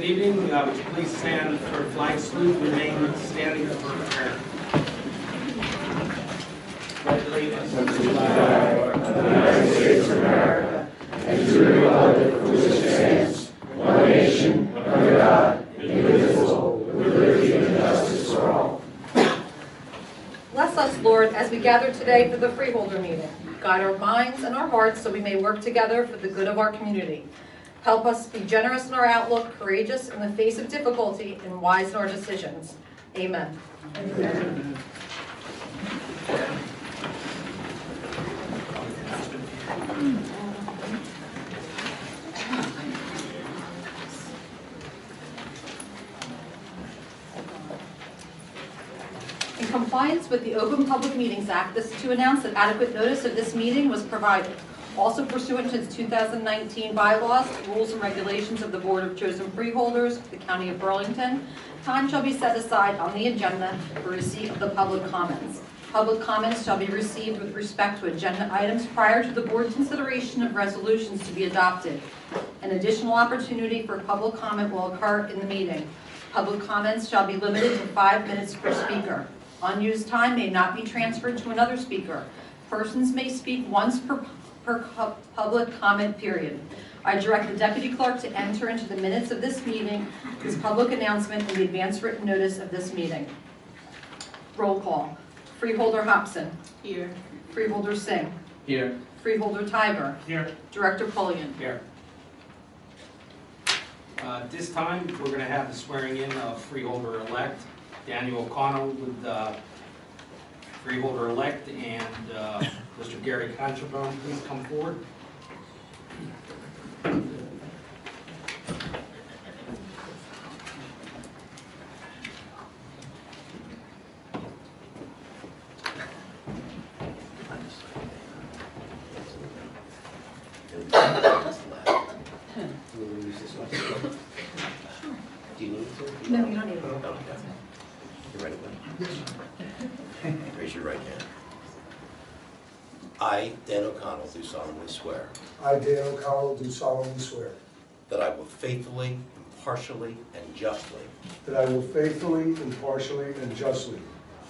evening. Would you please stand for flag salute? Remain standing for prayer. Pledge allegiance to the flag of the United States of America and to the republic for which it stands, one nation, under God, indivisible, with liberty and justice for all. Bless us, Lord, as we gather today for the Freeholder meeting. Guide our minds and our hearts so we may work together for the good of our community. Help us be generous in our outlook, courageous in the face of difficulty, and wise in our decisions. Amen. Amen. In compliance with the Open Public Meetings Act, this is to announce that adequate notice of this meeting was provided. Also pursuant to the 2019 bylaws, rules and regulations of the Board of Chosen Freeholders of the County of Burlington, time shall be set aside on the agenda for receipt of the public comments. Public comments shall be received with respect to agenda items prior to the board consideration of resolutions to be adopted. An additional opportunity for public comment will occur in the meeting. Public comments shall be limited to 5 minutes per speaker. Unused time may not be transferred to another speaker. Persons may speak once per public comment period. I direct the Deputy Clerk to enter into the minutes of this meeting this public announcement and the advance written notice of this meeting. Roll call. Freeholder Hobson. Here. Freeholder Singh. Here. Freeholder Tiber. Here. Director Pullian. Here. This time, we're going to have the swearing in of Freeholder-elect Daniel O'Connell with Freeholder-elect and Mr. Gary Contrabone. Please come forward. Do you need to? No, you don't need it. Okay. You ready? Raise your right hand. I, Dan O'Connell, do solemnly swear I, Dan O'Connell, do solemnly swear that I will faithfully, impartially, and justly that I will faithfully, impartially, and justly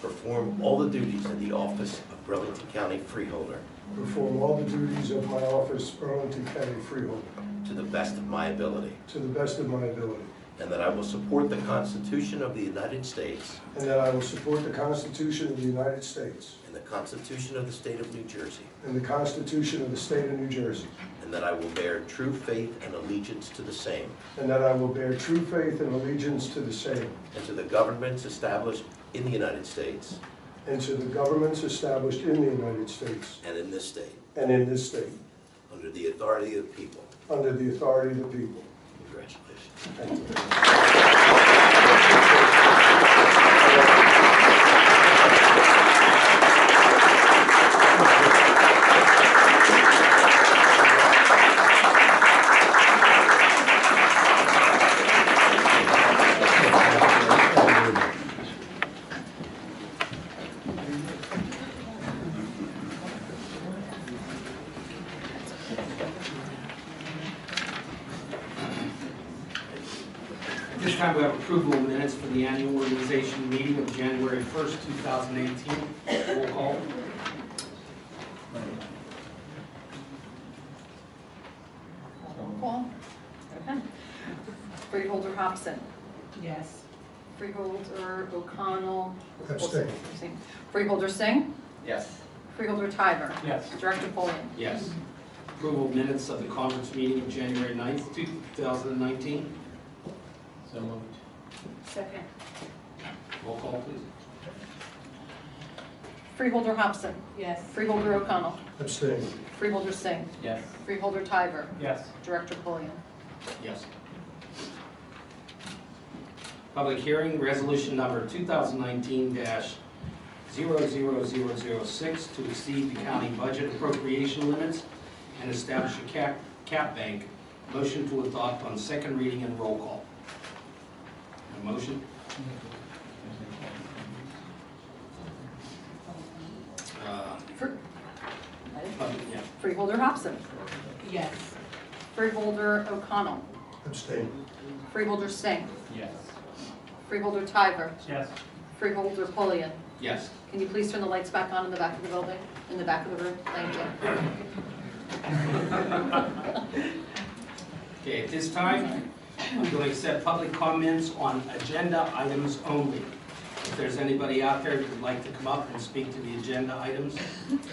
perform all the duties of the office of Burlington County Freeholder perform all the duties of my office, Burlington County Freeholder, to the best of my ability, to the best of my ability, and that I will support the Constitution of the United States and that I will support the Constitution of the United States and the Constitution of the State of New Jersey, and the Constitution of the State of New Jersey, and that I will bear true faith and allegiance to the same and that I will bear true faith and allegiance to the same and to the governments established in the United States and to the governments established in the United States and in this state, and in this state, under the authority of the people. under the authority of the people. Congratulations. Thank you. This time we have approval of minutes for the annual organization meeting of January 1st, 2018. Roll call. Roll call. Okay. Freeholder Hobson. Yes. Freeholder O'Connell. Abstain. Freeholder Singh. Yes. Freeholder Tiber. Yes. Director Pullian. Yes. Approval of minutes of the conference meeting of January 9th, 2019. So moved. Second. Roll call, please. Freeholder Hobson. Yes. Freeholder O'Connell. Abstain. Freeholder Singh. Yes. Freeholder Tiber. Yes. Director Pullian. Yes. Public hearing, resolution number 2019-00006 to exceed the county budget appropriation limits and establish a cap bank. Motion to adopt on second reading and roll call. A motion? Freeholder Hobson. Yes. Freeholder O'Connell. Abstain. Freeholder Singh. Yes. Freeholder Tiver. Yes. Freeholder Pulliam. Yes. Can you please turn the lights back on in the back of the building, in the back of the room? Thank you. Okay, at this time, I'm going to accept public comments on agenda items only. If there's anybody out there who would like to come up and speak to the agenda items,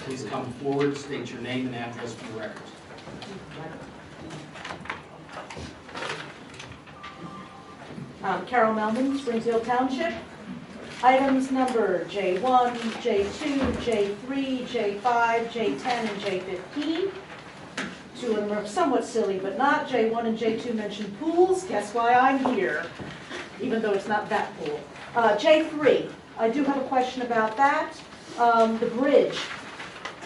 please come forward, state your name and address for the record. Carol Melvin, Springfield Township. Items number J1, J2, J3, J5, J10, and J15. Two of them are somewhat silly, but not. J1 and J2 mention pools. Guess why I'm here, even though it's not that pool. J3, I do have a question about that. The bridge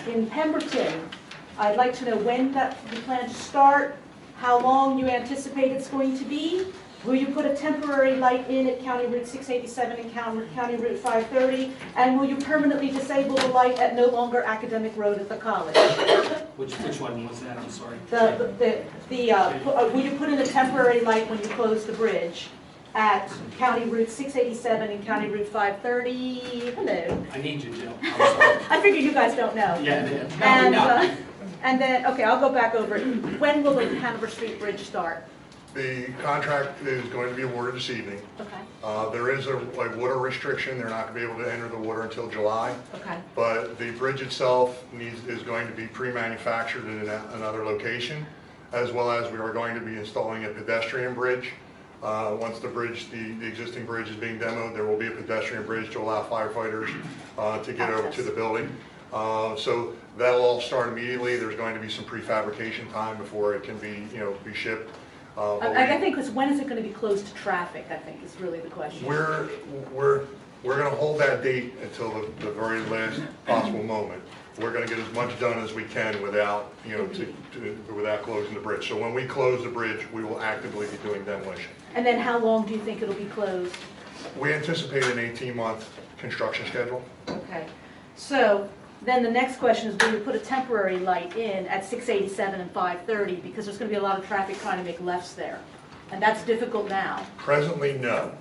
in Pemberton. I'd like to know when that you plan to start, how long you anticipate it's going to be. Will you put a temporary light in at County Route 687 and County Route 530? And will you permanently disable the light at no longer Academic Road at the college? Which one was that? I'm sorry. Will you put in a temporary light when you close the bridge at County Route 687 and County Route 530? Hello. I need you, Jill. I'm sorry. I figured you guys don't know. Yeah, no. And then, okay, I'll go back over it. When will the Hanover Street Bridge start? The contract is going to be awarded this evening. Okay. There is a water restriction. They're not going to be able to enter the water until July. Okay. But the bridge itself is going to be pre-manufactured in another location, as well as we are going to be installing a pedestrian bridge. Once the existing bridge is being demoed, there will be a pedestrian bridge to allow firefighters to get over to the building. So that'll all start immediately. There's going to be some prefabrication time before it can be shipped. I think because when is it going to be closed to traffic, I think is really the question. We're going to hold that date until the very last possible moment. We're going to get as much done as we can without without closing the bridge. So when we close the bridge, we will actively be doing demolition. And then how long do you think it'll be closed? We anticipate an 18-month construction schedule. Okay. So then the next question is, will you put a temporary light in at 687 and 530? Because there's going to be a lot of traffic trying to make lefts there. And that's difficult now. Presently, no.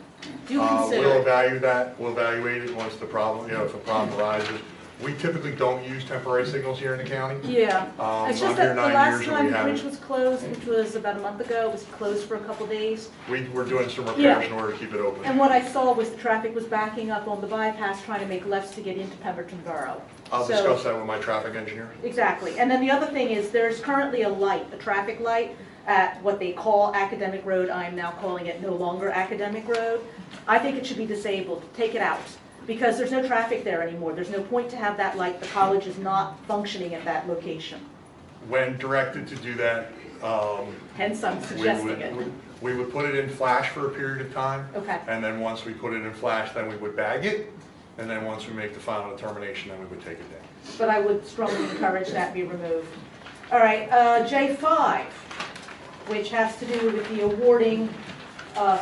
Do you consider We'll it? evaluate that. We'll evaluate it once the problem, if a problem arises. We typically don't use temporary signals here in the county. Yeah. It's just I'm here that the 9 last years and time we the bridge haven't. was closed, which was about a month ago, it was closed for a couple days. We're doing some repairs Yeah. in order to keep it open. And what I saw was the traffic was backing up on the bypass trying to make lefts to get into Pemberton Borough. I'll So- discuss that with my traffic engineer. Exactly. And then the other thing is there's currently a light, a traffic light at what they call Academic Road. I'm now calling it no longer Academic Road. I think it should be disabled. Take it out. Because there's no traffic there anymore. There's no point to have that light. The college is not functioning at that location. When directed to do that, Hence, I'm suggesting it. we would put it in flash for a period of time. Okay. And then once we put it in flash, then we would bag it. And then once we make the final determination, then we would take it down. But I would strongly encourage that be removed. All right, J5, which has to do with the awarding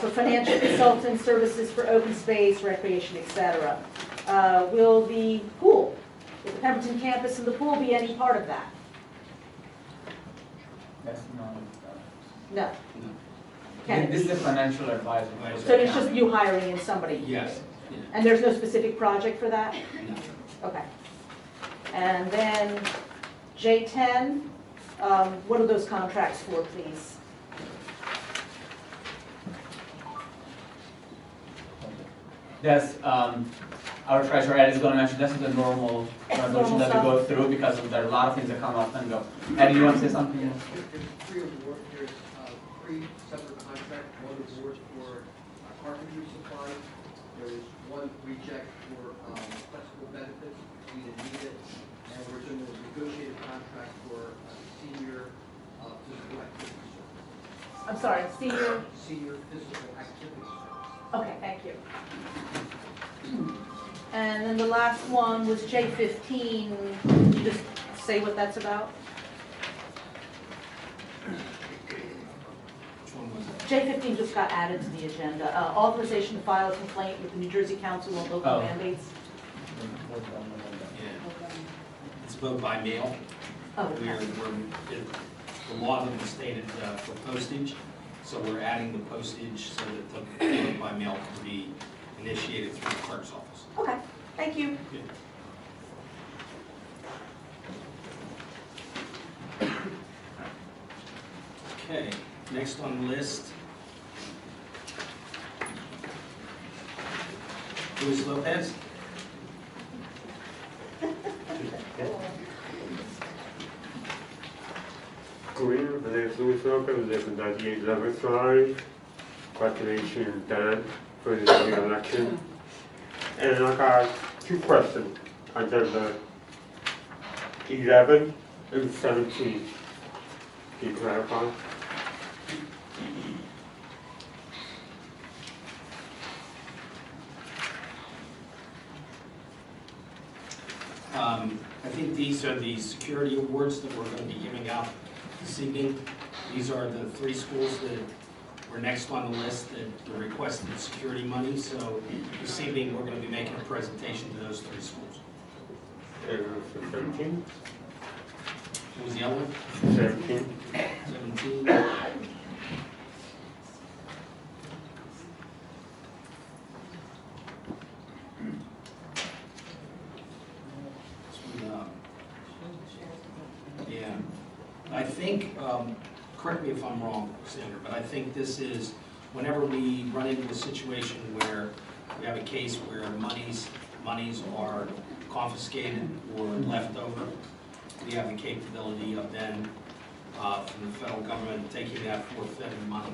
for financial consulting services for open space, recreation, etc. Will the pool, the Pemberton campus and the pool be any part of that? That's not. No. Can it This is be? the financial advisor. So it's just you hiring in somebody? Yes. Yeah. And there's no specific project for that? No. Okay. And then J10, what are those contracts for, please? That's, our treasurer Ed is going to mention, this is the normal resolution that we go through because there are a lot of things that come up and go. Ed, do you want to say something? There's three awards, there's three separate contracts, one award for carpentry supply, there's one reject for flexible benefits, we didn't need it, and we're doing a negotiated contract for senior physical activity service. I'm sorry, senior? Senior physical activity service. Okay, thank you. And then the last one was J15. Can you just say what that's about? Which one was that? J15 just got added to the agenda. Authorization to file a complaint with the New Jersey Council on Local Oh. Mandates. Yeah. It's vote by mail. Oh, okay. The law that was stated for postage, So we're adding the postage so that the payment by mail can be initiated through the clerk's office. Okay, thank you. Okay, next on the list. Luis Lopez. Good evening, my name is Louis Lopez, I live in 98 Levis Drive. Congratulations, Dan, for the new election. And I got two questions. Agenda 11 and 17. Can you clarify? I think these are the security awards that we're going to be giving out this evening. These are the 3 schools that were next on the list that requested security money. So this evening, we're going to be making a presentation to those 3 schools. And 17? What was the other one? 17. 17. Yeah, I think, correct me if I'm wrong, Sandra, but I think this is, whenever we run into a situation where we have a case where monies are confiscated or left over, we have the capability of then, from the federal government, taking that forfeited money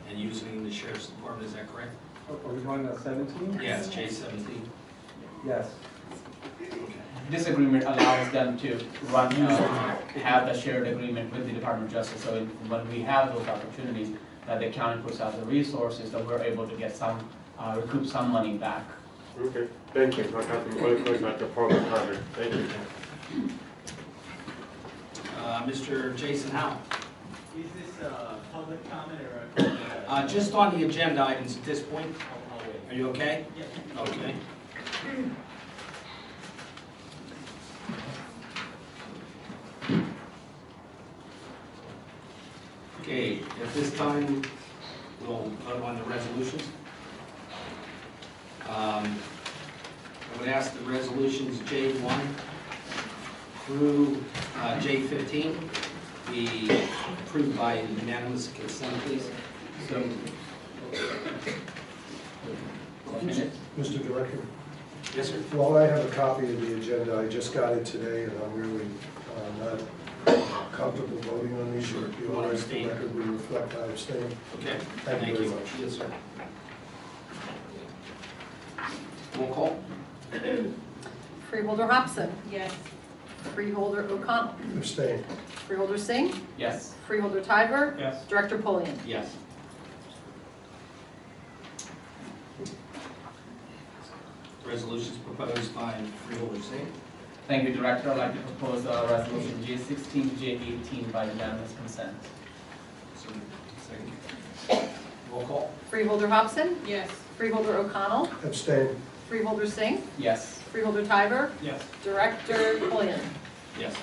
and using it in the sheriff's department. Is that correct? Are we going to 17? Yeah, it's J17. Yes. This agreement allows them to run, have the shared agreement with the Department of Justice. So when we have those opportunities that the county puts out the resources, that we're able to get some, recoup some money back. Okay, thank you. I got some other questions about the public comment. Thank you. Mr. Jason Howell. Is this public comment or a? Just on the agenda items at this point. Are you okay? Yes. Okay. Okay, at this time, we'll vote on the resolutions. I would ask the resolutions J1 through J15 be approved by unanimous consent, please. So, Mr. Director, Yes, sir. while I have a copy of the agenda, I just got it today, and I'm really not comfortable voting on these. Sure. You want to the record, we reflect I abstain. Okay, Thank you very much. Yes, sir. Roll call. Freeholder Hobson. Yes. Freeholder O'Connell. Abstain. Freeholder Singh. yes. Freeholder Tiber. Yes. Director Polian. Yes. Resolutions proposed by Freeholder Singh. Thank you, Director. I'd like to propose resolution J16 to J18 by unanimous consent. So, second. Roll call. Freeholder Hobson. Yes. Freeholder O'Connell. Abstain. Freeholder Singh. Yes. Freeholder Tiber. Yes. Director Polian. Yes.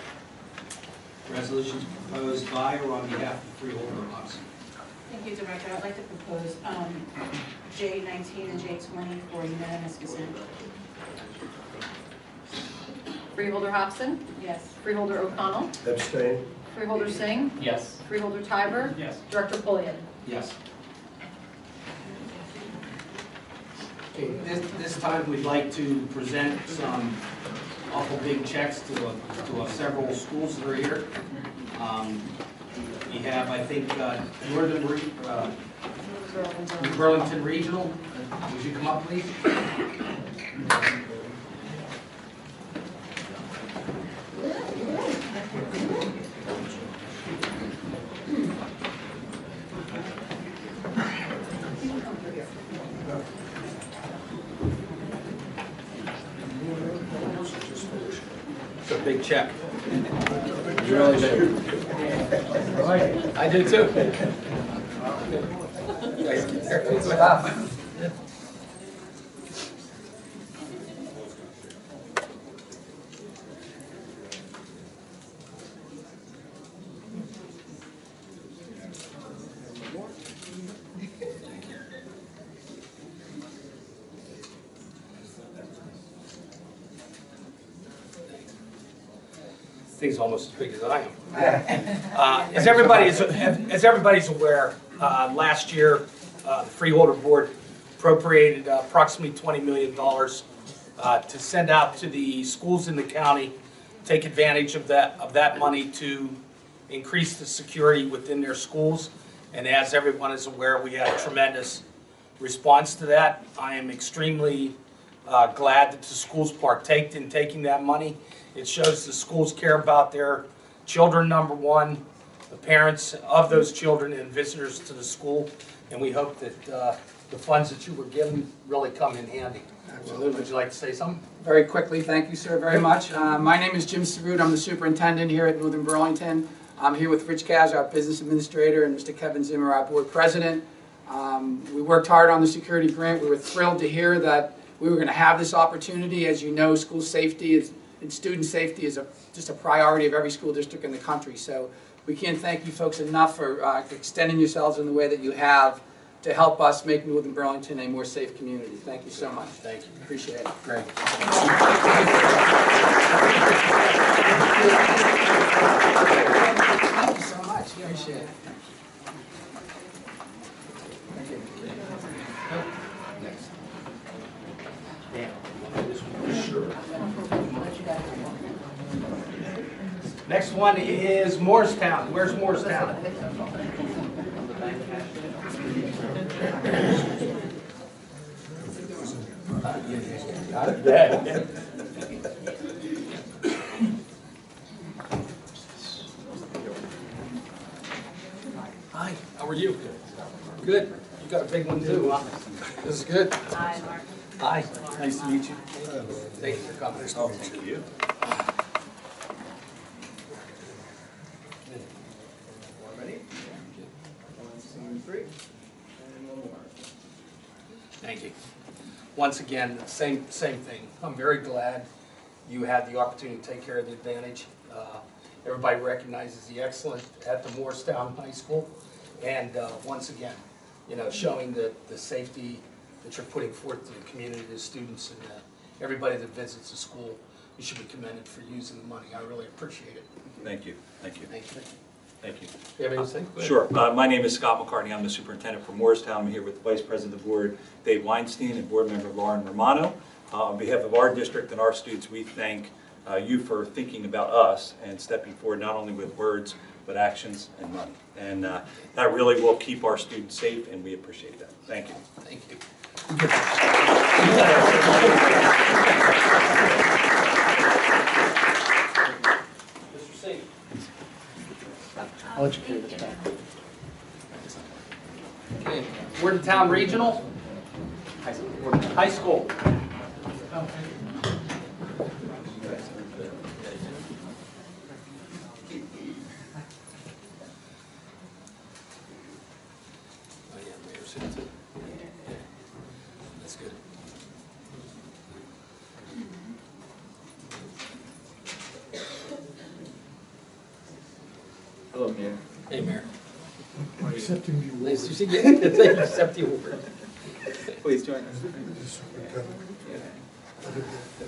Resolutions proposed by or on behalf of Freeholder Hobson. Thank you, Director. I'd like to propose J19 and J20 for unanimous consent. Freeholder Hobson. Yes. Freeholder O'Connell. Abstain. Freeholder Singh. Yes. Freeholder Tiber. Yes. Director Polian. Yes. Okay, this time we'd like to present some awful big checks to several schools that are here. We have, I think, Burlington Regional. Would you come up, please? It's a big check. You really do. I do too. thing's almost as big as I am. As everybody's aware, last year, the Freeholder Board appropriated approximately $20 million to send out to the schools in the county, take advantage of that money to increase the security within their schools. And as everyone is aware, we had a tremendous response to that. I am extremely glad that the schools partaked in taking that money. It shows the schools care about their children, number one, the parents of those children and visitors to the school. And we hope that the funds that you were given really come in handy. Absolutely. Would you like to say something? Very quickly, thank you, sir, very much. My name is Jim Sarut. I'm the superintendent here at Northern Burlington. I'm here with Rich Kaz, our business administrator, and Mr. Kevin Zimmer, our board president. We worked hard on the security grant. We were thrilled to hear that we were going to have this opportunity. As you know, school safety and student safety is just a priority of every school district in the country. So we can't thank you folks enough for extending yourselves in the way that you have to help us make Northern Burlington a more safe community. Thank you so much. Thank you. Appreciate it. Great. Thank you so much. Appreciate it. Next one is Morristown. Where's Morristown? Hi, how are you? Good. You got a big one too, huh? This is good. Hi, Mark. Hi. Nice to meet you. Thank you for coming. Oh, thank you. Thank you. Once again, same thing. I'm very glad you had the opportunity to take care of the Advantage. Everybody recognizes the excellence at the Morristown High School. And once again, showing the safety that you're putting forth to the community, the students, and everybody that visits the school. You should be commended for using the money. I really appreciate it. Thank you. Thank you. Thank you. Thank you. Do you have anything? Sure. My name is Scott McCartney. I'm the superintendent for Morristown. I'm here with the Vice President of the Board, Dave Weinstein, and Board Member Lauren Romano. On behalf of our district and our students, we thank you for thinking about us and stepping forward not only with words, but actions and money. And that really will keep our students safe, and we appreciate that. Thank you. Thank you. Mr. Singh. I'll let you carry this back. Okay. Bordentown Regional? High school. That's good. Hello, Mayor. Hey, Mayor. Accepting the Nice to see you. Thank you. Accept the award. Please join us.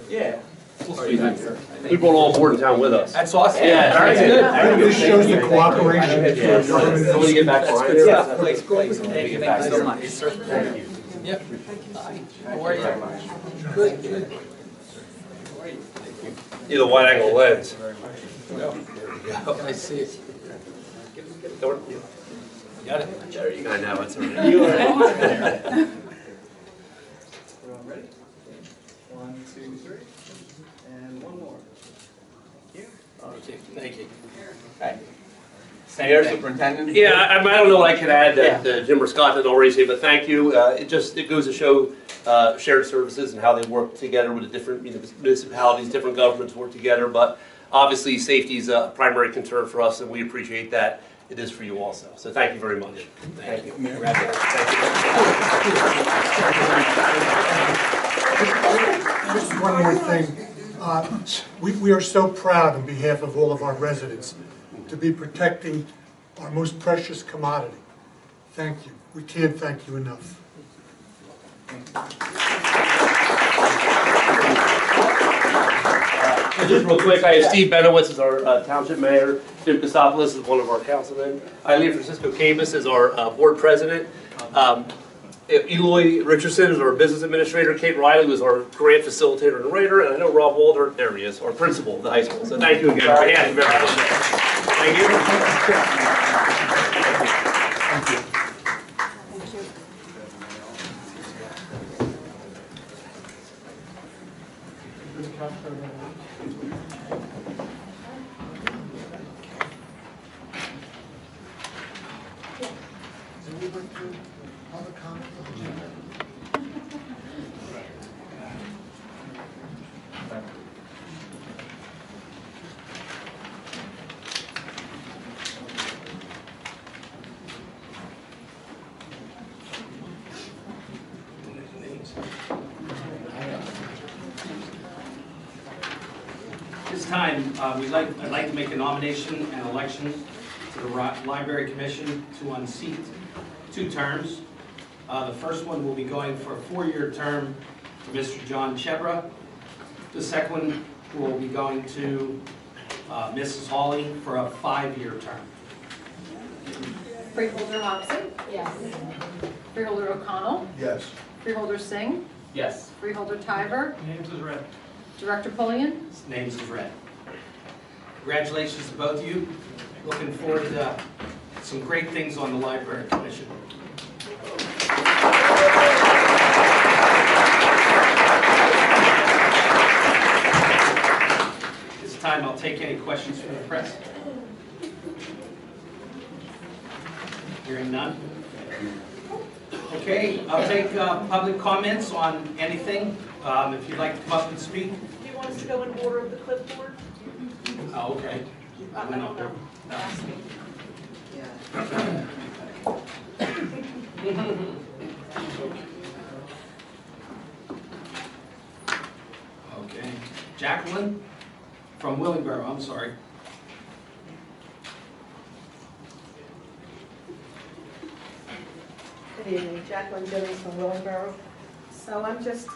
Yeah. We're going all Bordentown with us. That's awesome. Yeah, Very good. This shows the cooperation between government and Will you get back That's behind good us? stuff. Please, please. Thank you so much. Thank you. Yep. Hi. How are you? Good, good. Need a wide angle lens. I see it. Got it? There you go. I know, it's all right. We're all ready? 1, 2, 3, and one more. Thank you. Okay, thank you. Mayor, Superintendent? Yeah, I don't know what I could add that Jim or Scott didn't already say, but thank you. It goes to show shared services and how they work together with the different municipalities, different governments work together. But obviously, safety is a primary concern for us, and we appreciate that. It is for you also. So thank you very much. Thank you. Congratulations. Just one more thing. We are so proud on behalf of all of our residents to be protecting our most precious commodity. Thank you. We can't thank you enough. Just real quick, I have Steve Benowitz as our township mayor, Jim Casopoulos is one of our councilmen, Eileen Francisco Cabus is our board president, Eloy Richardson is our business administrator, Kate Riley was our grant facilitator and writer, and I know Rob Walter, there he is, our principal of the high school. So thank you again on behalf of everyone. Thank you. This time, I'd like to make a nomination and election to the Library Commission to unseat 2 terms. The first one will be going for a 4-year term to Mr. John Chebra. The second one will be going to Mrs. Hawley for a 5-year term. Freeholder Hobson? Yes. Freeholder O'Connell? Yes. Freeholder Singh? Yes. Freeholder Tiber? Names is read. Director Pulliam? Names is read. Congratulations to both of you. Looking forward to some great things on the Library Commission. This time I'll take any questions from the press. Hearing none. Okay, I'll take public comments on anything. If you'd like to come up and speak. Do you want us to go in order of the clipboard? Oh, okay. I don't know. Okay. Jacqueline from Willingboro, I'm sorry. Good evening, Jacqueline Jones from Willingboro. So I'm just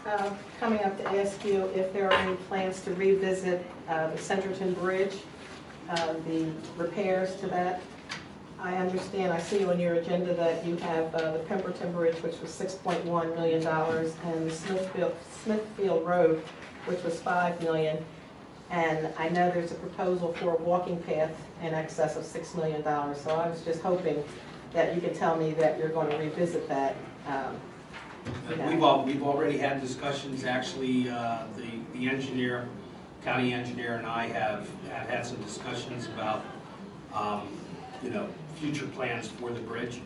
coming up to ask you if there are any plans to revisit the Centerton Bridge, the repairs to that. I understand, I see on your agenda that you have the Pemberton Bridge, which was $6.1 million, and Smithfield Road, which was $5 million. And I know there's a proposal for a walking path in excess of $6 million. So I was just hoping that you could tell me that you're going to revisit that. We've already had discussions, actually, the engineer, county engineer and I have had some discussions about, future plans for the bridge.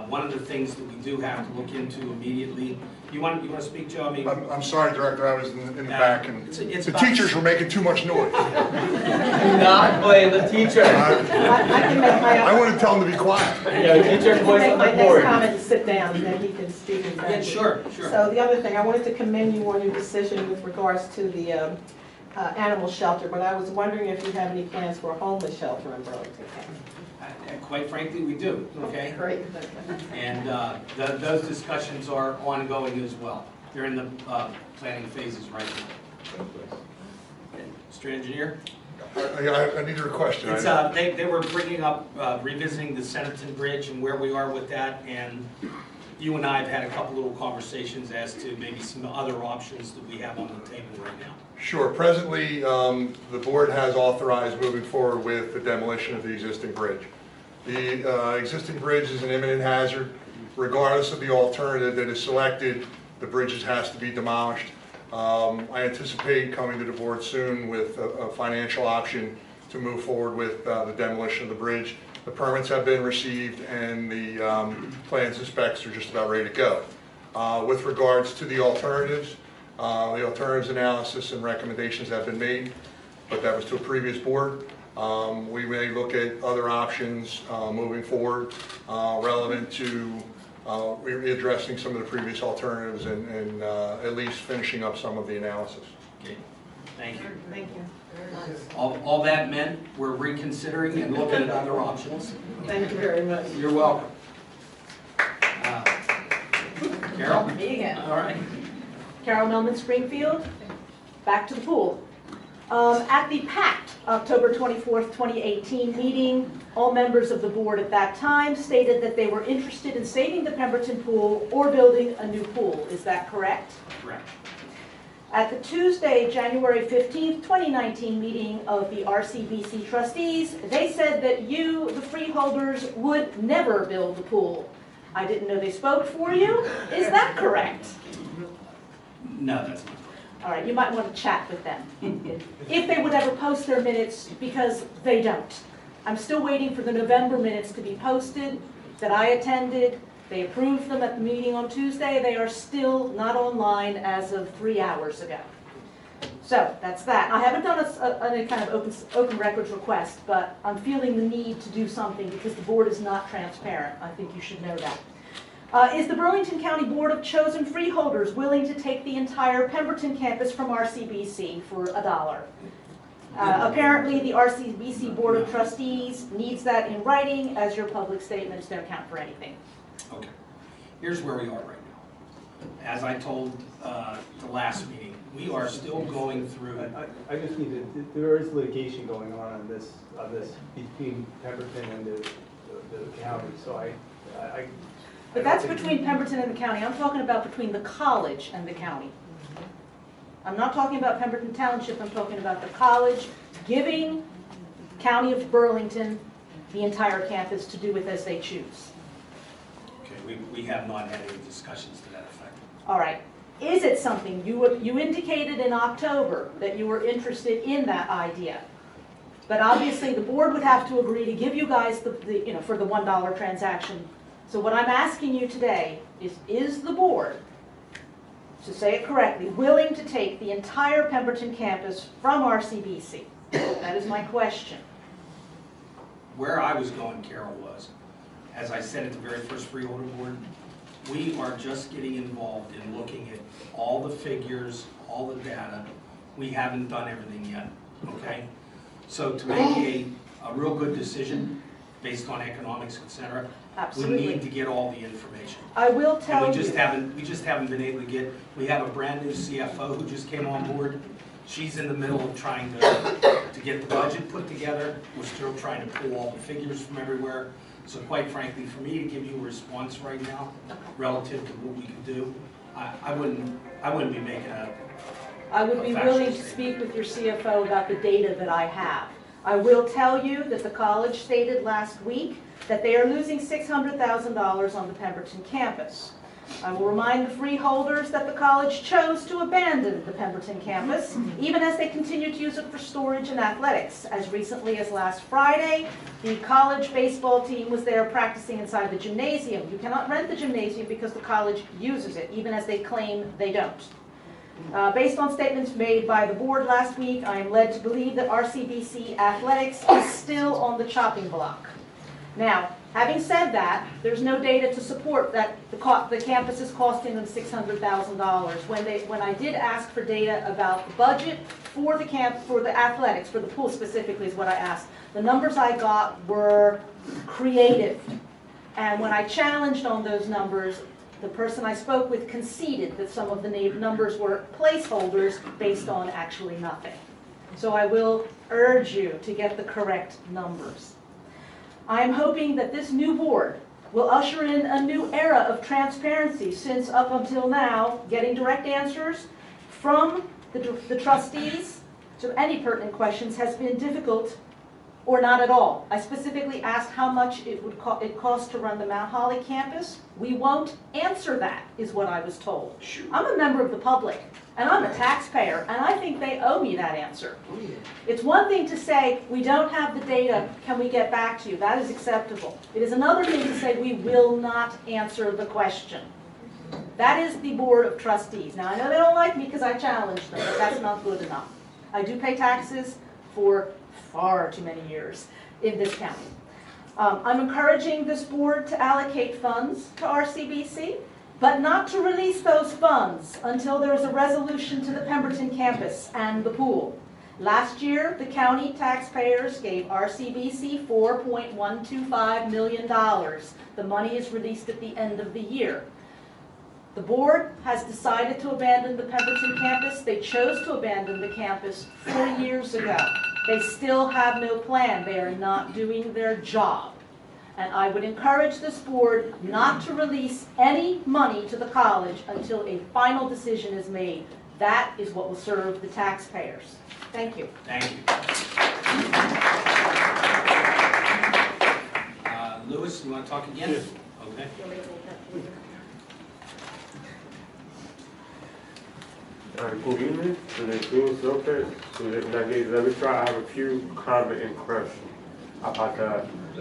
One of the things that we do have to look into immediately, you want to speak, Joe? I mean, I'm sorry, Director, I was in the back and it's the teachers were making too much noise. Not blame the teacher. I can make my I want to tell them to be quiet. Yeah, teacher voice on the next board. comment and sit down, and then he can speak. Yeah, sure. So the other thing, I wanted to commend you on your decision with regards to the animal shelter, but I was wondering if you have any plans for a homeless shelter in Burlington County. Quite frankly, we do, okay? Great. And those discussions are ongoing as well. They're in the planning phases right now. Mr. Engineer? I need your question. It's, they were bringing up revisiting the Centerton Bridge and where we are with that, and you and I have had a couple little conversations as to maybe some other options that we have on the table right now. Sure. Presently, the board has authorized moving forward with the demolition of the existing bridge. The existing bridge is an imminent hazard. Regardless of the alternative that is selected, the bridge has to be demolished. I anticipate coming to the board soon with a financial option to move forward with the demolition of the bridge. The permits have been received and the plans and specs are just about ready to go. With regards to the alternatives analysis and recommendations have been made, but that was to a previous board. We may look at other options moving forward relevant to readdressing some of the previous alternatives and at least finishing up some of the analysis. Okay, thank you. Thank you. All that meant we're reconsidering and looking at other options. Thank you very much. You're welcome. Carol? Me again. All right. Carol Millman Springfield, back to the pool. At the packed October 24th, 2018 meeting, all members of the board at that time stated that they were interested in saving the Pemberton pool or building a new pool. Is that correct? Correct. At the Tuesday, January 15th, 2019 meeting of the RCBC trustees, they said that you, the freeholders, would never build the pool. I didn't know they spoke for you. Is that correct? No, that's not. All right, you might want to chat with them, if they would ever post their minutes, because they don't. I'm still waiting for the November minutes to be posted that I attended. They approved them at the meeting on Tuesday. They are still not online as of 3 hours ago. So that's that. I haven't done any kind of open records request, but I'm feeling the need to do something because the board is not transparent. I think you should know that. Is the Burlington County Board of Chosen Freeholders willing to take the entire Pemberton campus from RCBC for $1? Apparently, the RCBC Board of Trustees needs that in writing, as your public statements don't count for anything. Okay. Here's where we are right now. As I told the last meeting, we are still going through. I just need to, there is litigation going on this between Pemberton and the county, so But that's between Pemberton and the county. I'm talking about between the college and the county. I'm not talking about Pemberton Township. I'm talking about the college giving County of Burlington the entire campus to do with as they choose. Okay, we have not had any discussions to that effect. All right. Is it something you indicated in October that you were interested in that idea? But obviously the board would have to agree to give you guys for the $1 transaction. So what I'm asking you today is the board, to say it correctly, willing to take the entire Pemberton campus from RCBC? That is my question. Where I was going, Carol, was, as I said at the very first Freeholder board, we are just getting involved in looking at all the figures, all the data. We haven't done everything yet, okay? So to make a real good decision based on economics, et cetera, Absolutely. we need to get all the information. I will tell and you. We just haven't been able to get, we have a brand new CFO who just came on board. She's in the middle of trying to get the budget put together. We're still trying to pull all the figures from everywhere. So quite frankly, for me to give you a response right now relative to what we can do, I wouldn't be making I would be willing to speak with your CFO about the data that I have. I will tell you that the college stated last week that they are losing $600,000 on the Pemberton campus. I will remind the freeholders that the college chose to abandon the Pemberton campus, even as they continue to use it for storage and athletics. As recently as last Friday, the college baseball team was there practicing inside the gymnasium. You cannot rent the gymnasium because the college uses it, even as they claim they don't. Based on statements made by the board last week, I am led to believe that RCBC athletics is still on the chopping block. Now, having said that, there's no data to support that the campus is costing them $600,000. When I did ask for data about the budget for the athletics, for the pool specifically is what I asked, the numbers I got were creative. And when I challenged on those numbers, the person I spoke with conceded that some of the numbers were placeholders based on actually nothing. So I will urge you to get the correct numbers. I am hoping that this new board will usher in a new era of transparency, since up until now, getting direct answers from the trustees to any pertinent questions has been difficult or not at all. I specifically asked how much it cost to run the Mount Holly campus. We won't answer that, is what I was told. I'm a member of the public, and I'm a taxpayer, and I think they owe me that answer. It's one thing to say, we don't have the data, can we get back to you? That is acceptable. It is another thing to say, we will not answer the question. That is the Board of Trustees. Now, I know they don't like me because I challenged them, but that's not good enough. I do pay taxes for far too many years in this county. I'm encouraging this board to allocate funds to RCBC, but not to release those funds until there's a resolution to the Pemberton campus and the pool. Last year, the county taxpayers gave RCBC $4.125 million. The money is released at the end of the year. The board has decided to abandon the Pemberton campus. They chose to abandon the campus 4 years ago. They still have no plan. They are not doing their job. And I would encourage this board not to release any money to the college until a final decision is made. That is what will serve the taxpayers. Thank you. Thank you. Lewis, you want to talk again? Yes. Okay. Good evening, to the Louis Lopez, to the Legislature. I have a few comments and questions about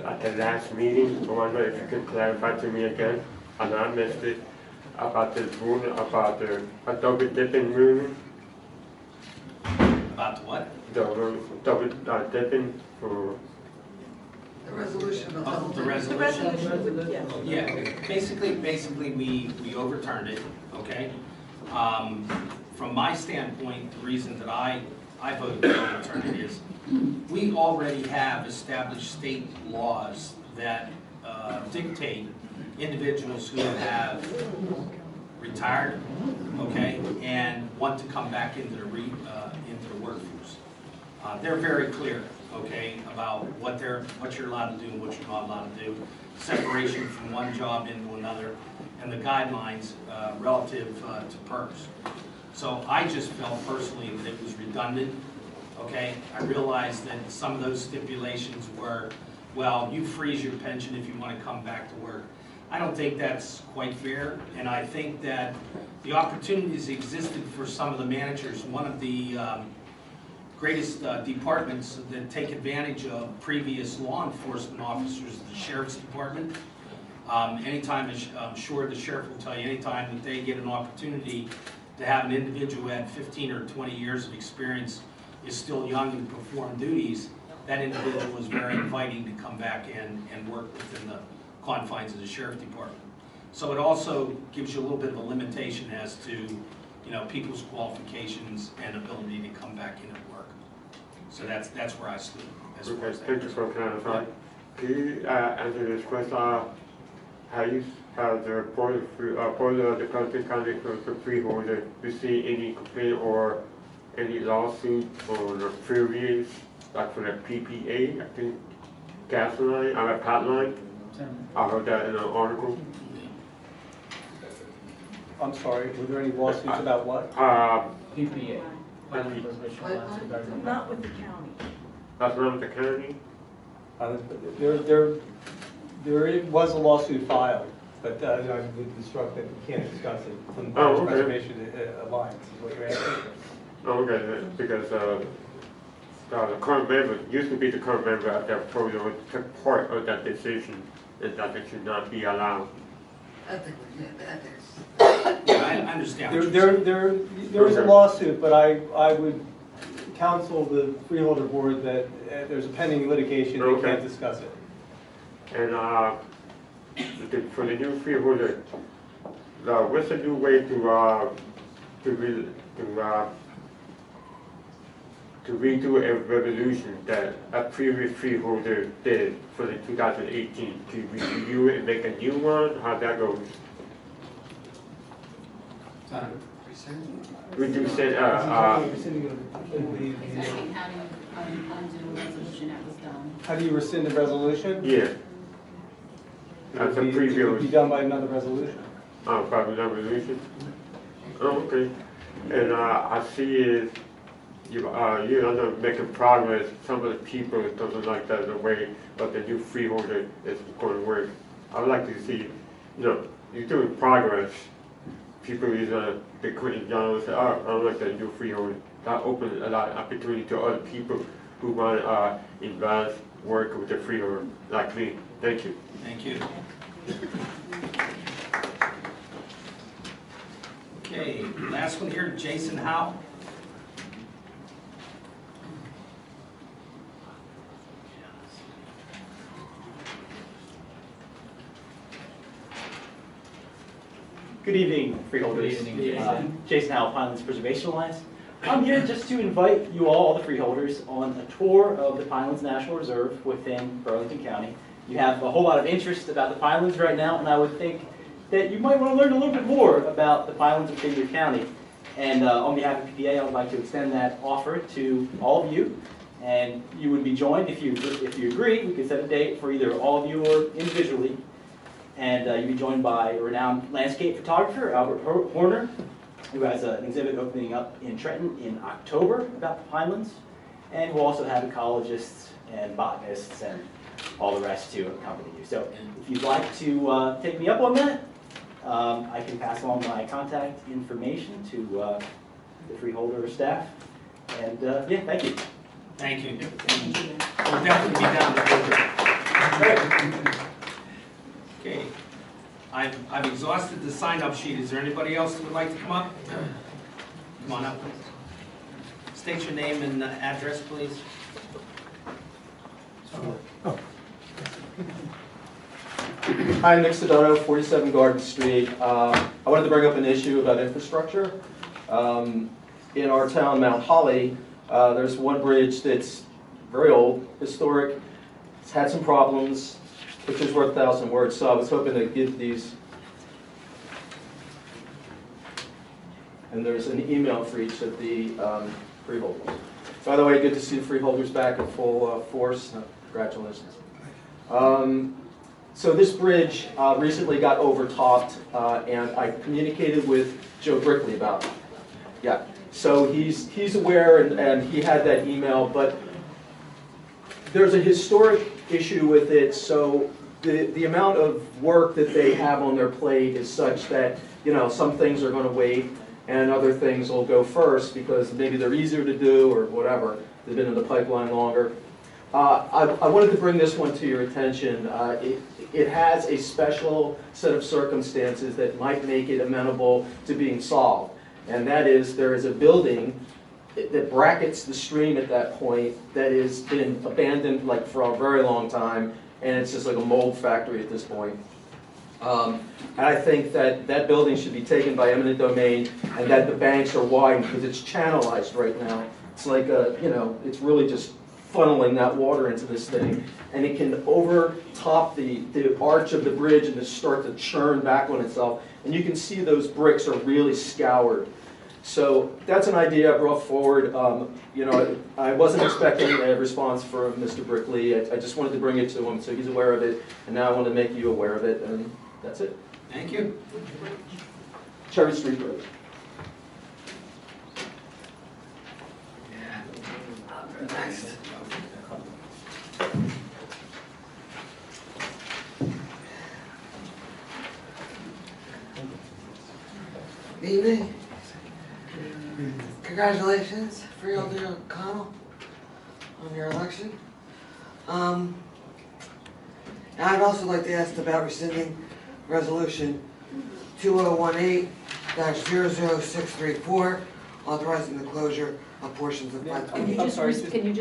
at the last meeting. I wonder if you can clarify to me again, and I missed it, about the rule, about the double dipping rule. About the what? Double dipping for. The resolution. The resolution. Yeah, basically we overturned it, okay? From my standpoint, the reason that I voted to overturn it is we already have established state laws that dictate individuals who have retired, okay, and want to come back into the workforce. They're very clear, okay, about what you're allowed to do and what you're not allowed to do, separation from one job into another, and the guidelines relative to PERS. So I just felt personally that it was redundant, okay? I realized that some of those stipulations were, well, you freeze your pension if you want to come back to work. I don't think that's quite fair, and I think that the opportunities existed for some of the managers. One of the greatest departments that take advantage of previous law enforcement officers is the Sheriff's Department. Anytime, I'm sure the sheriff will tell you, anytime that they get an opportunity to have an individual who had 15 or 20 years of experience is still young and perform duties, that individual is very inviting to come back and work within the confines of the Sheriff Department. So it also gives you a little bit of a limitation as to, you know, people's qualifications and ability to come back in and work. So that's where I stood as far as that. Thank you for clarifying. Can you answer this question? Has the board of the Pelican County for Freeholder received any complaint or any lawsuit on the previous, like for the PPA, I think, gas line, pipeline? I heard that in an article. I'm sorry, were there any lawsuits about what? PPA. Not with the county. That's not with the county? There was a lawsuit filed, but I would instruct that we can't discuss it from the okay. Preservation Alliance, is what you're asking. Okay, because the current member, used to be the current member at that program, took part of that decision, and that it should not be allowed. I think we get that. Yeah, I understand what you're saying. There was a lawsuit, but I would counsel the Freeholder board that there's a pending litigation, they can't discuss it. And for the new Freeholder, what's the new way to redo a resolution that a previous Freeholder did for the 2018? To review it and make a new one? How that goes? Reduce it. How do you rescind the resolution? Yeah. That's a previous. It would be done by another resolution. Oh, by another resolution? Oh, okay. And I see it. You're making progress. Some of the people doesn't like that the way, but the new Freeholder is going to work. I would like to see, you're doing progress. People they quit down and say, oh, I don't like that new Freeholder. That opens a lot of opportunity to other people who want to invest, work with the Freeholder like me. Thank you. Thank you. Okay, last one here, Jason Howe. Good evening, Freeholders. Good evening, Jason. Jason Howell, Pinelands Preservation Alliance. I'm here just to invite you all the Freeholders, on a tour of the Pinelands National Reserve within Burlington County. You have a whole lot of interest about the Pinelands right now, and I would think that you might want to learn a little bit more about the Pinelands of Fayette County. And on behalf of PPA, I would like to extend that offer to all of you. And you would be joined, if you agree, we could set a date for either all of you or individually. And you'd be joined by a renowned landscape photographer, Albert Horner, who has an exhibit opening up in Trenton in October about the Pinelands. And we'll also have ecologists and botanists and all the rest to accompany you. So if you'd like to take me up on that, I can pass along my contact information to the Freeholder staff. And yeah, thank you. Thank you. We'll definitely be down the Okay. I've exhausted the sign-up sheet. Is there anybody else that would like to come up? Come on up. State your name and address, please. Hi, Nick Sedano, 47 Garden Street. I wanted to bring up an issue about infrastructure. In our town, Mount Holly, there's one bridge that's very old, historic. It's had some problems, which is worth 1,000 words, so I was hoping to give these. And there's an email for each of the freeholders. By the way, good to see the freeholders back in full force. Congratulations. So this bridge recently got overtopped, and I communicated with Joe Brickley about it. Yeah, so he's aware, and he had that email, but there's a historic issue with it, so the amount of work that they have on their plate is such that, you know, some things are going to wait, and other things will go first because maybe they're easier to do or whatever. They've been in the pipeline longer. I wanted to bring this one to your attention. It has a special set of circumstances that might make it amenable to being solved. And that is, there is a building that brackets the stream at that point that has been abandoned like for a very long time, and it's just like a mold factory at this point. And I think that that building should be taken by eminent domain, and that the banks are widened because it's channelized right now. It's like a, you know, it's really just funneling that water into this thing, and it can overtop the arch of the bridge and just start to churn back on itself. And you can see those bricks are really scoured. So that's an idea I brought forward. You know, I wasn't expecting a response from Mr. Brickley. I just wanted to bring it to him so he's aware of it, and now I want to make you aware of it, and that's it. Thank you. Cherry Street Road. Next. Good evening. Congratulations, Freeholder O'Connell, on your election. I'd also like to ask about rescinding resolution 2018-00634, authorizing the closure of portions of Can you just say your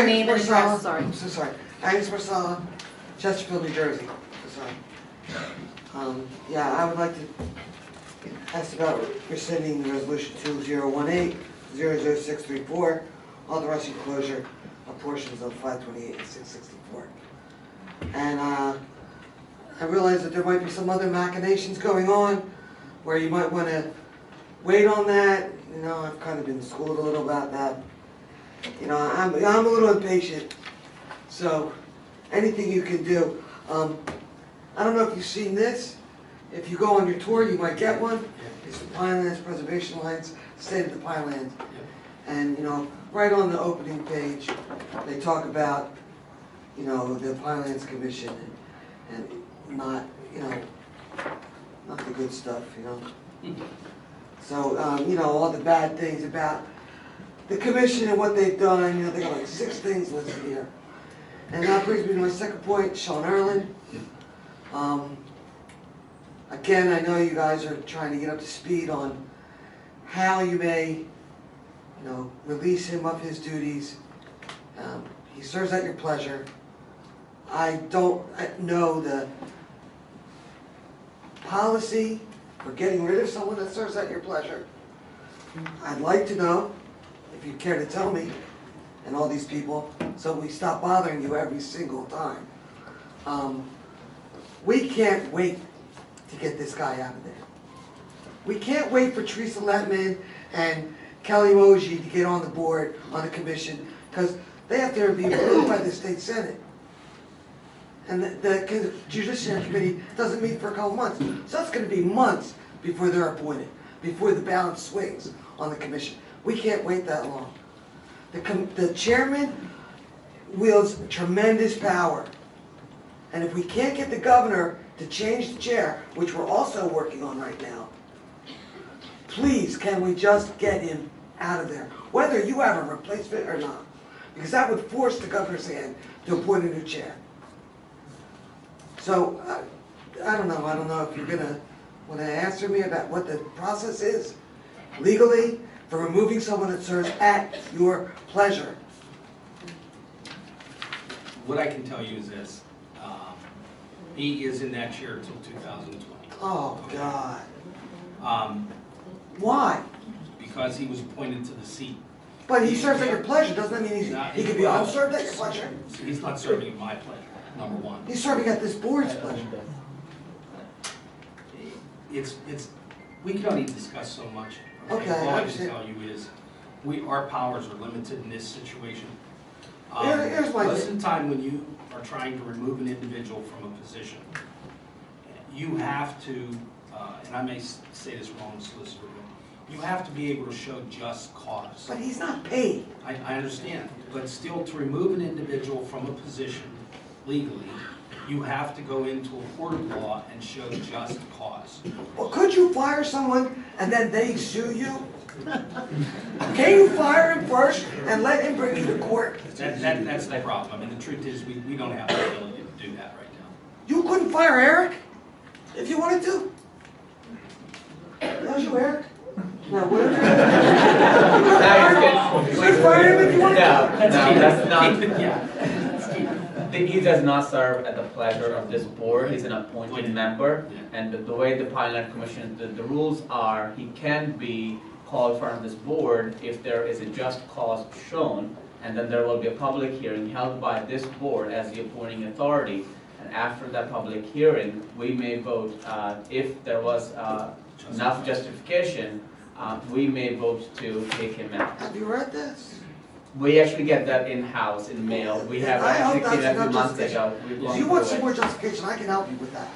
name and address? Sorry. I'm so sorry. Agnes Marcella, Chesterfield, New Jersey. So sorry. Yeah, I would like to ask about rescinding resolution 2018-00634, authorizing closure of portions of 528 and 664. And I realize that there might be some other machinations going on where you might want to wait on that. You know, I've kind of been schooled a little about that. You know, I'm a little impatient. So anything you can do. I don't know if you've seen this. If you go on your tour, you might get one. It's the Pinelands Preservation Alliance, State of the Pineland. And, you know, right on the opening page, they talk about, you know, the Pinelands Commission and not, you know, not the good stuff, you know. So, you know, all the bad things about the commission and what they've done, you know, they got like 6 things listed here. And that brings me to my second point, Sean Erlin. Again, I know you guys are trying to get up to speed on how you may, you know, release him of his duties. He serves at your pleasure. I don't know the policy for getting rid of someone that serves at your pleasure. I'd like to know, if you care to tell me, and all these people, so we stop bothering you every single time. We can't wait to get this guy out of there. We can't wait for Teresa Letman and Kelly Moji to get on the board, on the commission, because they have to be approved by the state senate. And the judiciary committee doesn't meet for a couple months. So it's going to be months before they're appointed, before the balance swings on the commission. We can't wait that long. The chairman wields tremendous power. And if we can't get the governor to change the chair, which we're also working on right now, please, can we just get him out of there? Whether you have a replacement or not. Because that would force the governor's hand to appoint a new chair. So, I don't know if you're gonna want to answer me about what the process is legally for removing someone that serves at your pleasure. What I can tell you is this, he is in that chair until 2020. Oh, God. Um, Why? Because he was appointed to the seat. But he serves at your pleasure, doesn't that mean he could be unserved at your pleasure? He's not serving at my pleasure, number one. He's serving at this board's pleasure. We can only discuss so much. Okay, All I I can understand. tell you is, our powers are limited in this situation. Here's my Most of the time when you are trying to remove an individual from a position, you have to, and I may say this wrong, Solicitor, you have to be able to show just cause. But he's not paid. I understand, but still, to remove an individual from a position legally, you have to go into a court of law and show just cause. Well, could you fire someone and then they sue you? Can you fire him first and let him bring you to court? That's the problem. I mean, the truth is, we don't have the ability to do that right now. You couldn't fire Eric if you wanted to? That was you, Eric? No, what if you could fire him if you wanted to? No, that's not. He does not serve at the pleasure of this board. He's an appointed member, and the way the Pineland Commission, the rules are, he can be called from this board if there is a just cause shown, and then there will be a public hearing held by this board as the appointing authority. And after that public hearing, we may vote, if there was enough justification, we may vote to take him out. Have you read this? We actually get that in-house, in mail. We have actually seen that a few months ago. If you want some more justification, I can help you with that.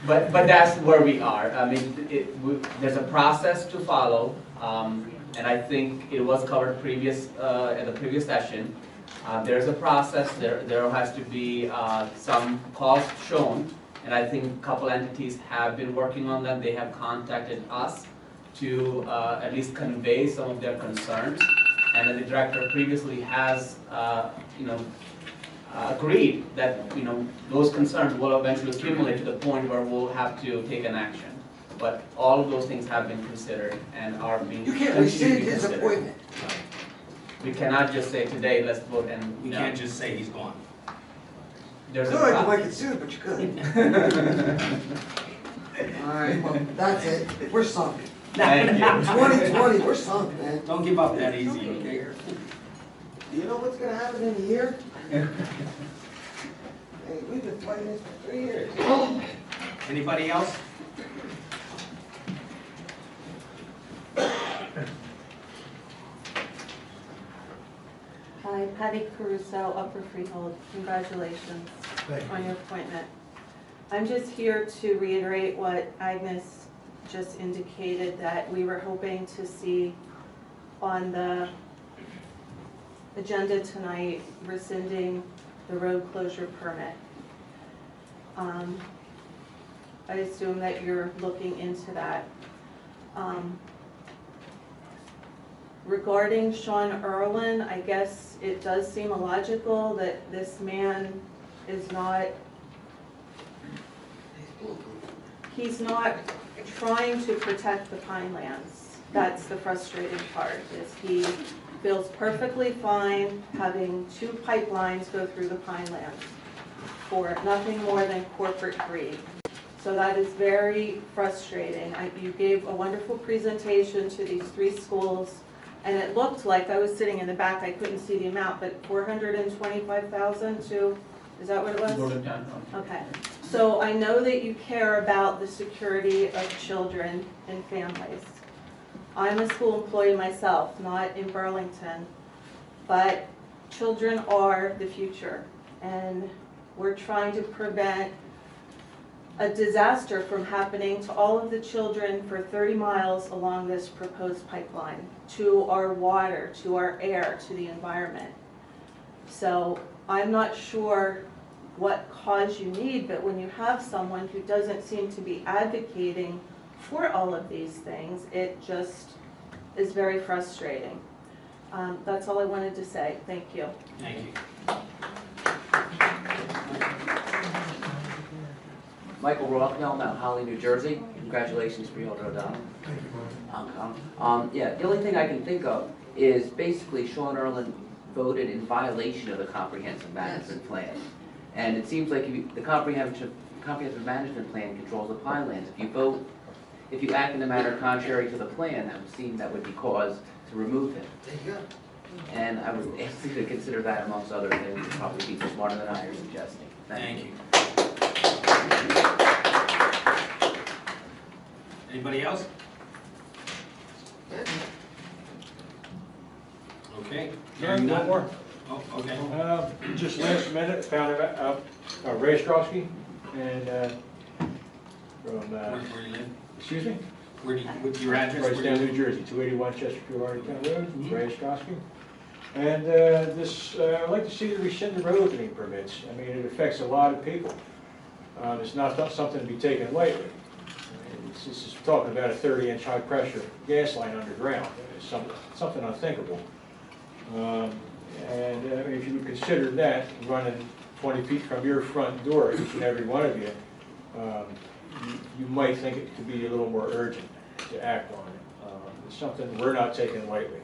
But that's where we are. I mean, there's a process to follow, and I think it was covered at the previous session. There's a process. There has to be some cause shown, and I think a couple entities have been working on that. They have contacted us to at least convey some of their concerns. And then the director previously has, agreed that, those concerns will eventually accumulate to the point where we'll have to take an action. But all of those things have been considered and are being. You can't rescind his appointment. We cannot just say today, let's vote and. We can't just say he's gone. Good, you might get sued, but you could. All right, well, that's it. We're sunk. Thank you. 2020, we're sunk, man. Don't give up that easy, okay? Do you know what's gonna happen in a year? Hey, we've been fighting this for 3 years. Anybody else? Hi, Patty Caruso, Upper Freehold. Congratulations on your appointment. I'm just here to reiterate what Agnes just indicated, that we were hoping to see on the agenda tonight, rescinding the road closure permit. I assume that you're looking into that. Regarding Sean Erlin, I guess it does seem illogical that this man is not, he's not trying to protect the Pinelands. That's the frustrating part, is he feels perfectly fine having 2 pipelines go through the Pinelands for nothing more than corporate greed. So that is very frustrating. You gave a wonderful presentation to these 3 schools, and it looked like, I was sitting in the back, I couldn't see the amount, but 425,000 to, is that what it was? Urlington. Okay, So I know that you care about the security of children and families. I'm a school employee myself, not in Burlington, but children are the future, and we're trying to prevent a disaster from happening to all of the children for 30 miles along this proposed pipeline, to our water, to our air, to the environment. So I'm not sure what cause you need, but when you have someone who doesn't seem to be advocating for all of these things, it just is very frustrating. That's all I wanted to say. Thank you. Thank you. Michael Rothmel, Mount Holly, New Jersey. Congratulations, Freeholder O'Donnell. Thank you, Mark. Yeah, the only thing I can think of is basically Sean Erlin voted in violation of the comprehensive management plan. And it seems like the comprehensive management plan controls the pinelands. If you act in a manner contrary to the plan, that would seem that would be cause to remove him. There you go. And I would ask you to consider that amongst other things, and probably be smarter than I are suggesting. Thank you. Anybody else? Okay. One more. Oh, okay. Just last minute, found out Ray Ostrowski, and from, Where you live? excuse me? What's your address? Right down New Jersey, 281 Chesterfield, Arlington Road, Ray Ostrowski. And I'd like to see the rescind the road opening permits. I mean, it affects a lot of people. It's not something to be taken lightly. This is talking about a 30-inch high-pressure gas line underground. It's something unthinkable. If you would consider that, running 20 feet from your front door, each and every one of you, you might think it could be a little more urgent to act on it. It's something we're not taking lightly.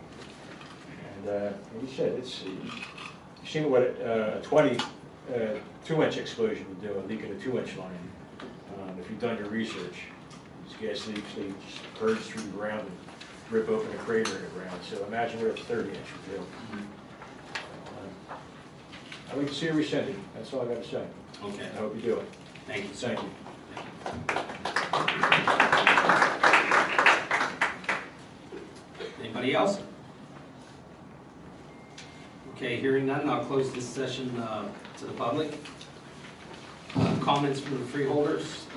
And like you said, you've seen what a 22-inch explosion would do, a leak in a 2-inch line. If you've done your research, these gas leaks, they just purge through the ground and rip open a crater in the ground. So imagine what a 30-inch would do. I'd like to see it rescinded. That's all I got to say. Okay. I hope you do it. Thank you. Thank you. Anybody else? Okay, hearing none, I'll close this session to the public. Comments from the freeholders.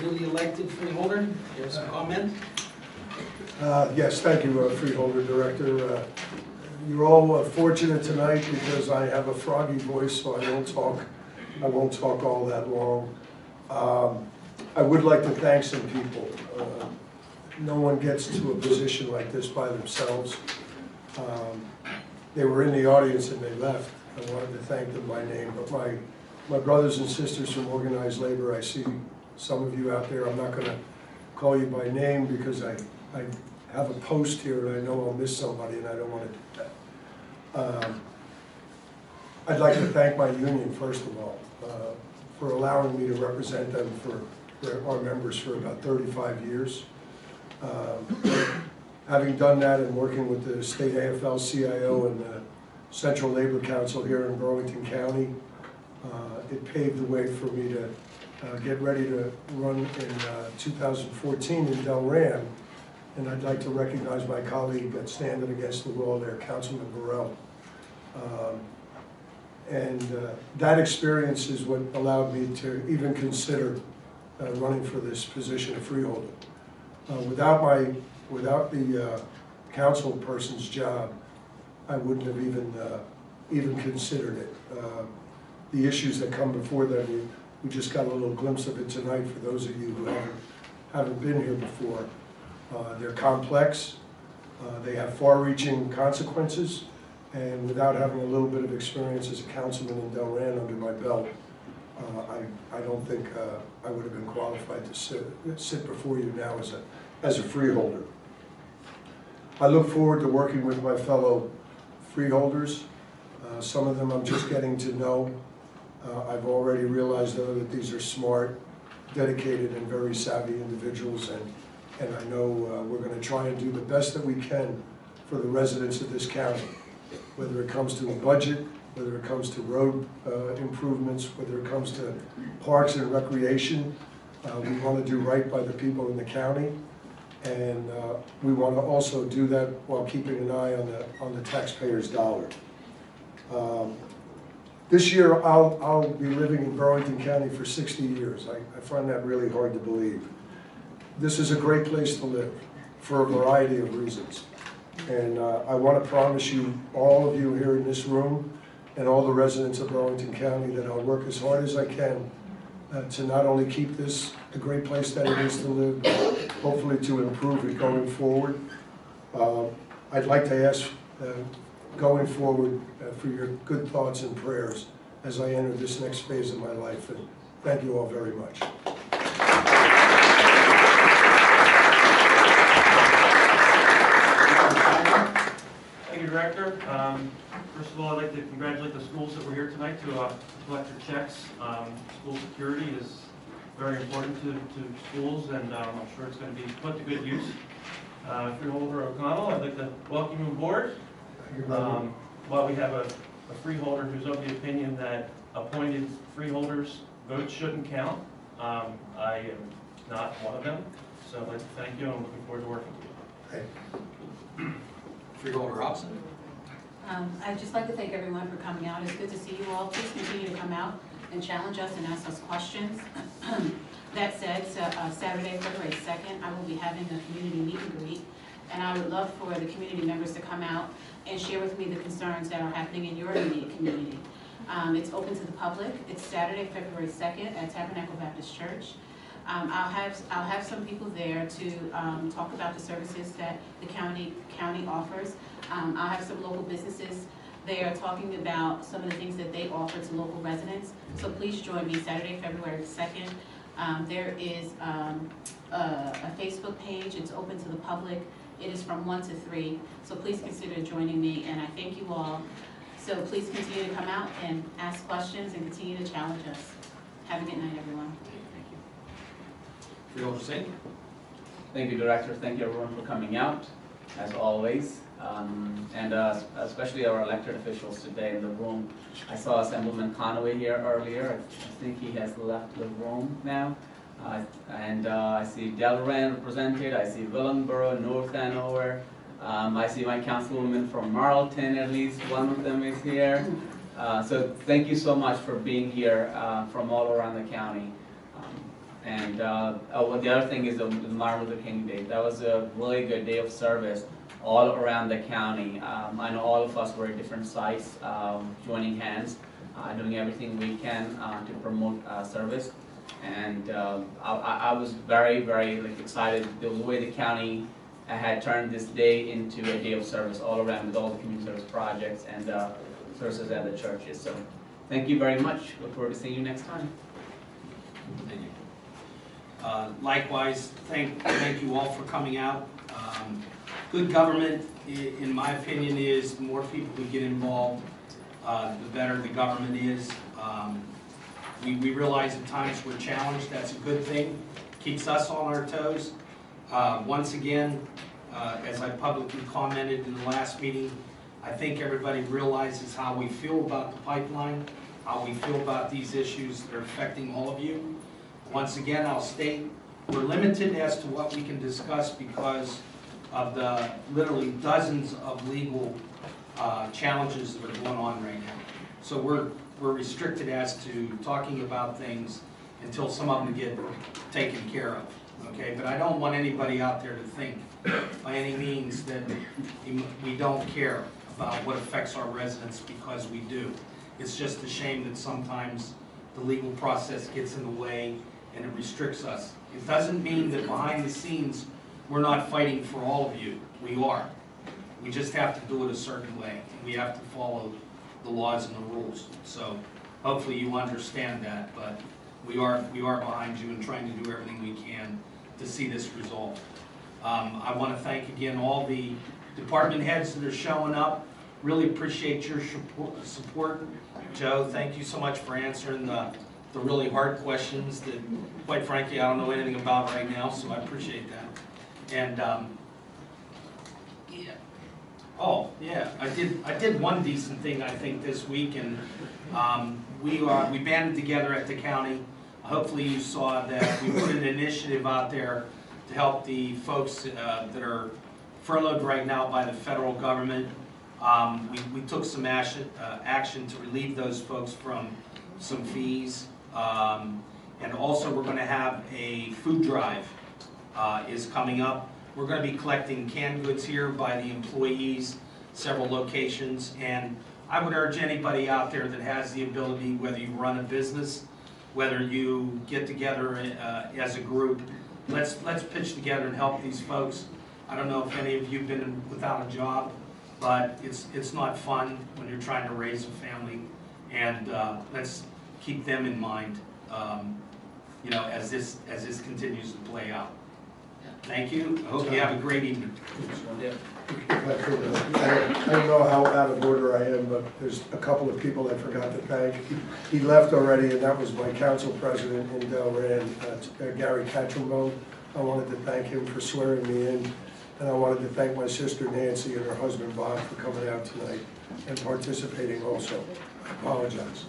Newly elected freeholder, you have some comment? Yes, thank you, Freeholder Director. You're all fortunate tonight because I have a froggy voice, so I won't talk all that long. I would like to thank some people. No one gets to a position like this by themselves. They were in the audience and they left. I wanted to thank them by name, but my brothers and sisters from organized labor, I see some of you out there. I'm not going to call you by name because I have a post here and I know I'll miss somebody and I don't want to do that. I'd like to thank my union, first of all, for allowing me to represent them for our members for about 35 years. Having done that and working with the state AFL-CIO and the Central Labor Council here in Burlington County, it paved the way for me to get ready to run in 2014 in Delran. And I'd like to recognize my colleague standing against the wall there, Councilman Burrell. That experience is what allowed me to even consider running for this position of freeholder. Without the council person's job, I wouldn't have even considered it. The issues that come before them, we just got a little glimpse of it tonight for those of you who haven't been here before. They're complex, they have far-reaching consequences, and without having a little bit of experience as a councilman in Delran under my belt, I don't think I would have been qualified to sit before you now as a freeholder. I look forward to working with my fellow freeholders. Some of them I'm just getting to know. I've already realized, though, that these are smart, dedicated, and very savvy individuals, and I know we're going to try and do the best that we can for the residents of this county, whether it comes to a budget, whether it comes to road improvements, whether it comes to parks and recreation. We want to do right by the people in the county, and we want to also do that while keeping an eye on the taxpayer's dollar. This year, I'll be living in Burlington County for 60 years. I find that really hard to believe. This is a great place to live for a variety of reasons. And I want to promise you, all of you here in this room, and all the residents of Burlington County, that I'll work as hard as I can to not only keep this a great place that it is to live, but hopefully to improve it going forward. I'd like to ask going forward for your good thoughts and prayers as I enter this next phase of my life. And thank you all very much. Thank you, Director. First of all, I'd like to congratulate the schools that were here tonight to collect their checks. School security is very important to schools, and I'm sure it's going to be put to good use. Freeholder O'Connell, I'd like to welcome you aboard. While we have a freeholder who's of the opinion that appointed freeholders' votes shouldn't count, I am not one of them. So I'd like to thank you, and I'm looking forward to working with you. Freeholder Robson. I'd just like to thank everyone for coming out. It's good to see you all. Please continue to come out and challenge us and ask us questions. That said, Saturday, February 2nd, I will be having a community meet and greet, and I would love for the community members to come out and share with me the concerns that are happening in your immediate community. It's open to the public. It's Saturday, February 2nd at Tabernacle Baptist Church. I'll have some people there to talk about the services that the county offers. I'll have some local businesses there talking about some of the things that they offer to local residents. So please join me Saturday, February 2nd. There is a Facebook page. It's open to the public. It is from 1 to 3. So please consider joining me, and I thank you all. So please continue to come out and ask questions and continue to challenge us. Have a good night, everyone. Freeholder Singh. Thank you, Director. Thank you, everyone, for coming out, as always. And especially our elected officials today in the room. I saw Assemblyman Conaway here earlier. I think he has left the room now. I see Delran represented. I see Willingboro, North Hanover. I see my councilwoman from Marlton, at least one of them is here. So thank you so much for being here from all around the county. The other thing is the Martin Luther King Day. That was a really good day of service all around the county. I know all of us were at different sites, joining hands, doing everything we can to promote service. And I was very, very excited the way the county had turned this day into a day of service all around with all the community service projects and services at the churches. So thank you very much. Look forward to seeing you next time. Thank you. Likewise, thank you all for coming out. Good government, in my opinion, is the more people we get involved, the better the government is. We realize at times we're challenged. That's a good thing. Keeps us on our toes. Once again, as I publicly commented in the last meeting, I think everybody realizes how we feel about the pipeline, how we feel about these issues that are affecting all of you. Once again, I'll state we're limited as to what we can discuss because of the literally dozens of legal challenges that are going on right now. So we're restricted as to talking about things until some of them get taken care of. Okay, but I don't want anybody out there to think by any means that we don't care about what affects our residents, because we do. It's just a shame that sometimes the legal process gets in the way and it restricts us. It doesn't mean that behind the scenes we're not fighting for all of you. We are. We just have to do it a certain way. We have to follow the laws and the rules. So hopefully you understand that, but we are behind you and trying to do everything we can to see this resolved. I want to thank again all the department heads that are showing up. Really appreciate your support. Joe, thank you so much for answering the really hard questions that, quite frankly, I don't know anything about right now, so I appreciate that. And Oh, yeah, I did one decent thing, I think, this week, and we banded together at the county. Hopefully you saw that we put an initiative out there to help the folks that are furloughed right now by the federal government. We took some action to relieve those folks from some fees. And also we're gonna have a food drive is coming up. We're going to be collecting canned goods here by the employees, several locations, and I would urge anybody out there that has the ability, whether you run a business, whether you get together as a group, let's pitch together and help these folks. I don't know if any of you have been without a job, but it's not fun when you're trying to raise a family, and let's keep them in mind, you know, as this continues to play out. Thank you. I hope you have a great evening. I don't know how out of order I am, but there's a couple of people I forgot to thank. He left already, and that was my council president in Delran, Gary Catchambone. I wanted to thank him for swearing me in, and I wanted to thank my sister Nancy and her husband Bob for coming out tonight and participating also. I apologize.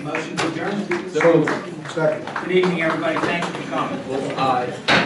Motion to adjourn? Second. Good evening, everybody. Thank you for coming. Aye.